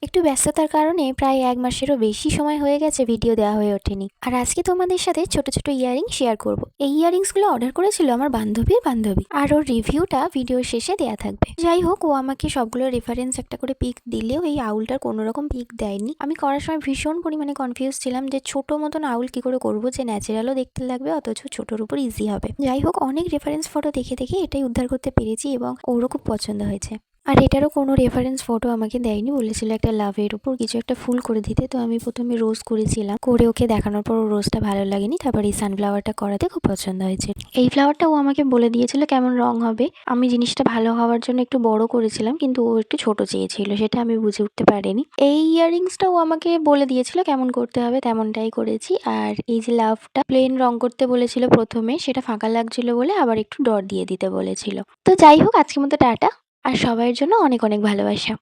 একটু ব্যস্ততার কারণে প্রায় ১ মাসেরও বেশি সময় হয়ে গেছে ভিডিও দেওয়া হয়ে ওঠেনি। আর আজকে তোমাদের সাথে ছোট, ছোট ইয়াররিং শেয়ার করব। এই ইয়াররিংসগুলো অর্ডার করেছিল আমার বান্ধবীর বান্ধবী। আর ওর রিভিউটা ভিডিওর শেষে দেয়া থাকবে। যাই হোক, ও আমাকে সবগুলো রেফারেন্স একটা করে পিক দিলেও এই আউলটার কোনোরকম পিক দেয়নি। আমি করার সময় ভীষণ পরিমাণে কনফিউজ ছিলাম যে ছোট মতন আউল কি করে করব যে ন্যাচারালও দেখতে লাগবে অথচ ছোটোর উপর ইজি হবে। যাই হোক, অনেক রেফারেন্স ফটো দেখে দেখে এটাই উদ্ধার করতে পেরেছি এবং ওরও খুব পছন্দ হয়েছে। আর এটারও কোনো রেফারেন্স ফটো আমাকে দেয়নি, বলেছিল একটা লাভের উপর কিছু একটা ফুল করে দিতে। তো আমি প্রথমে রোজ করেছিলাম, করে ওকে দেখানোর পর রোজটা ভালো লাগেনি, তারপর এই সানফ্লাওয়ারটা করাতে খুব পছন্দ হয়েছে। এই ফ্লাওয়ারটা ও আমাকে বলে দিয়েছিল কেমন রং হবে। আমি জিনিসটা ভালো হওয়ার জন্য একটু বড় করেছিলাম, কিন্তু ও একটু ছোট চেয়েছিল, সেটা আমি বুঝে উঠতে পারিনি। এই ইয়াররিংসটা ও আমাকে বলে দিয়েছিল কেমন করতে হবে, তেমনটাই করেছি। আর এই যে লাভটা প্লেন রং করতে বলেছিল প্রথমে, সেটা ফাঁকা লাগছিল বলে আবার একটু ডট দিয়ে দিতে বলেছিল। তো যাই হোক, আজকের মতো টাটা। আর সবাইয়ের জন্য অনেক অনেক ভালোবাসা।